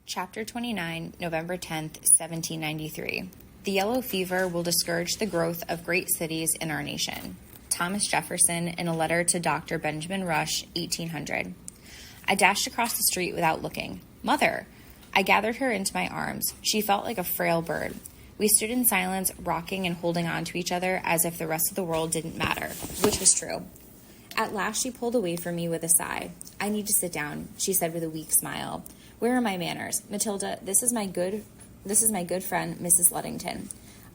Chapter 29, November 10th, 1793. The yellow fever will discourage the growth of great cities in our nation. Thomas Jefferson in a letter to Dr. Benjamin Rush, 1800. I dashed across the street without looking. Mother! I gathered her into my arms. She felt like a frail bird. We stood in silence, rocking and holding on to each other as if the rest of the world didn't matter, which was true. At last she pulled away from me with a sigh. I need to sit down, she said with a weak smile. Where are my manners? Matilda, this is my good friend, Mrs. Luddington.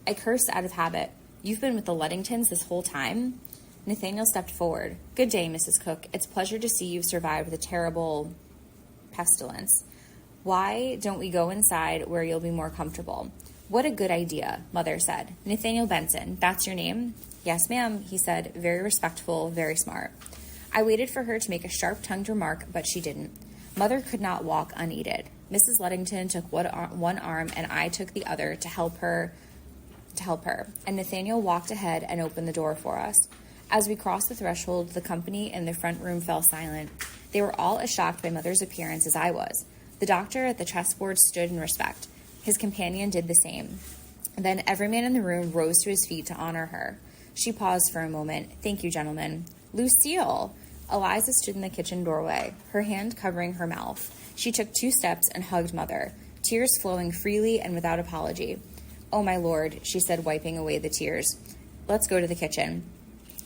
I cursed out of habit. You've been with the Luddingtons this whole time? Nathaniel stepped forward. Good day, Mrs. Cook. It's a pleasure to see you've survived the terrible pestilence. Why don't we go inside where you'll be more comfortable? What a good idea, Mother said. Nathaniel Benson, that's your name? Yes, ma'am, he said, very respectful, very smart. I waited for her to make a sharp-tongued remark, but she didn't. Mother could not walk unaided. Mrs. Luddington took one arm and I took the other to help her, and Nathaniel walked ahead and opened the door for us. As we crossed the threshold, the company in the front room fell silent. They were all as shocked by Mother's appearance as I was. The doctor at the chessboard stood in respect. His companion did the same. Then every man in the room rose to his feet to honor her. She paused for a moment. Thank you, gentlemen. Lucille! Eliza stood in the kitchen doorway, her hand covering her mouth. She took 2 steps and hugged Mother, tears flowing freely and without apology. Oh, my lord, she said, wiping away the tears. Let's go to the kitchen.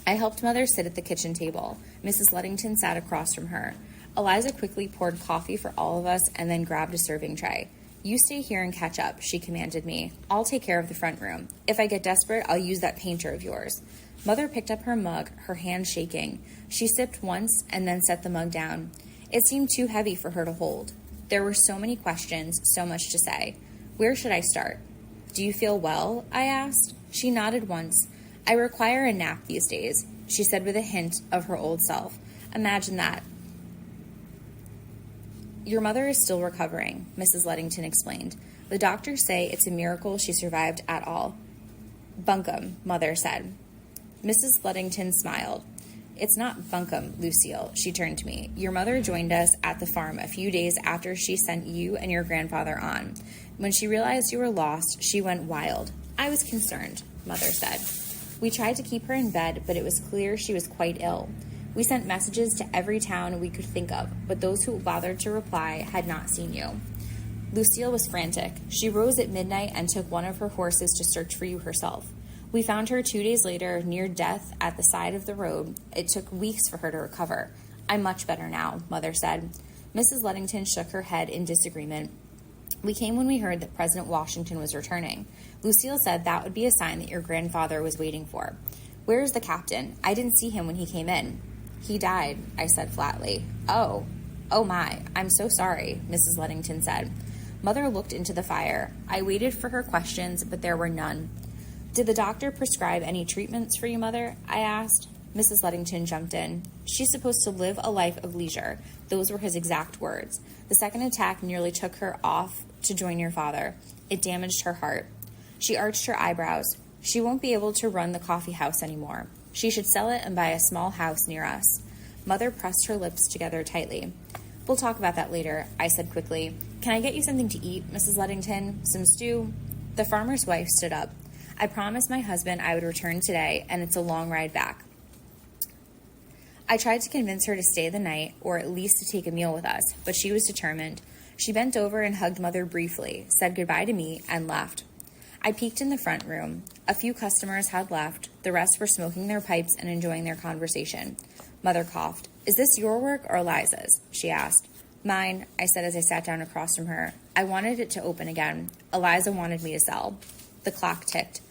I helped Mother sit at the kitchen table. Mrs. Luddington sat across from her. Eliza quickly poured coffee for all of us and then grabbed a serving tray. You stay here and catch up, she commanded me. I'll take care of the front room. If I get desperate, I'll use that painter of yours. Mother picked up her mug, her hand shaking. She sipped once and then set the mug down. It seemed too heavy for her to hold. There were so many questions, so much to say. Where should I start? Do you feel well? I asked. She nodded once. I require a nap these days, she said with a hint of her old self. Imagine that. Your mother is still recovering, Mrs. Luddington explained. The doctors say it's a miracle she survived at all. Bunkum, Mother said. Mrs. Luddington smiled. It's not bunkum, Lucille, she turned to me. Your mother joined us at the farm a few days after she sent you and your grandfather on. When she realized you were lost, she went wild. I was concerned, Mother said. We tried to keep her in bed, but it was clear she was quite ill. We sent messages to every town we could think of, but those who bothered to reply had not seen you. Lucille was frantic. She rose at midnight and took one of her horses to search for you herself. We found her 2 days later, near death at the side of the road. It took weeks for her to recover. I'm much better now, Mother said. Mrs. Luddington shook her head in disagreement. We came when we heard that President Washington was returning. Lucille said that would be a sign that your grandfather was waiting for. Where is the captain? I didn't see him when he came in. He died, I said flatly. Oh my, I'm so sorry, Mrs. Luddington said. Mother looked into the fire. I waited for her questions, but there were none. Did the doctor prescribe any treatments for you, Mother? I asked. Mrs. Luddington jumped in. She's supposed to live a life of leisure. Those were his exact words. The second attack nearly took her off to join your father. It damaged her heart. She arched her eyebrows. She won't be able to run the coffee house anymore. She should sell it and buy a small house near us. Mother pressed her lips together tightly. We'll talk about that later, I said quickly. Can I get you something to eat, Mrs. Luddington? Some stew? The farmer's wife stood up. I promised my husband I would return today, and it's a long ride back. I tried to convince her to stay the night, or at least to take a meal with us, but she was determined. She bent over and hugged Mother briefly, said goodbye to me, and left. I peeked in the front room. A few customers had left. The rest were smoking their pipes and enjoying their conversation. Mother coughed. Is this your work or Eliza's? She asked. Mine, I said as I sat down across from her. I wanted it to open again. Eliza wanted me to sell. The clock ticked.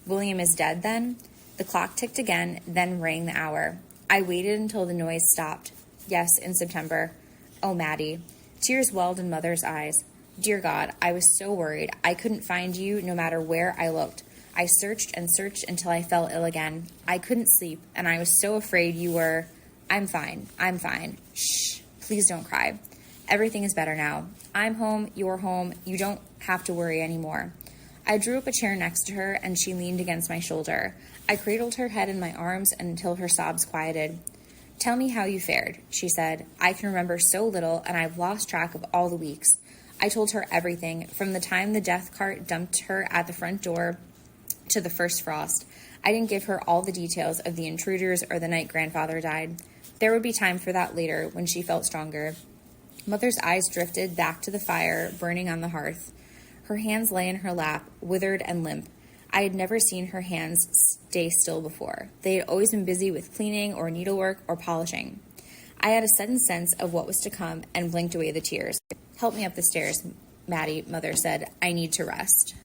William is dead, then? The clock ticked again, then rang the hour. I waited until the noise stopped. Yes, in September. Oh, Maddie. Tears welled in Mother's eyes. Dear God, I was so worried. I couldn't find you no matter where I looked. I searched and searched until I fell ill again. I couldn't sleep, and I was so afraid you were... I'm fine. Shh. Please don't cry. Everything is better now. I'm home. You're home. You don't have to worry anymore. I drew up a chair next to her, and she leaned against my shoulder. I cradled her head in my arms until her sobs quieted. Tell me how you fared, she said. I can remember so little, and I've lost track of all the weeks. I told her everything, from the time the death cart dumped her at the front door to the first frost. I didn't give her all the details of the intruders or the night grandfather died. There would be time for that later, when she felt stronger. Mother's eyes drifted back to the fire burning on the hearth. Her hands lay in her lap, withered and limp. I had never seen her hands stay still before. They had always been busy with cleaning or needlework or polishing. I had a sudden sense of what was to come and blinked away the tears. Help me up the stairs, Maddie, Mother said. I need to rest.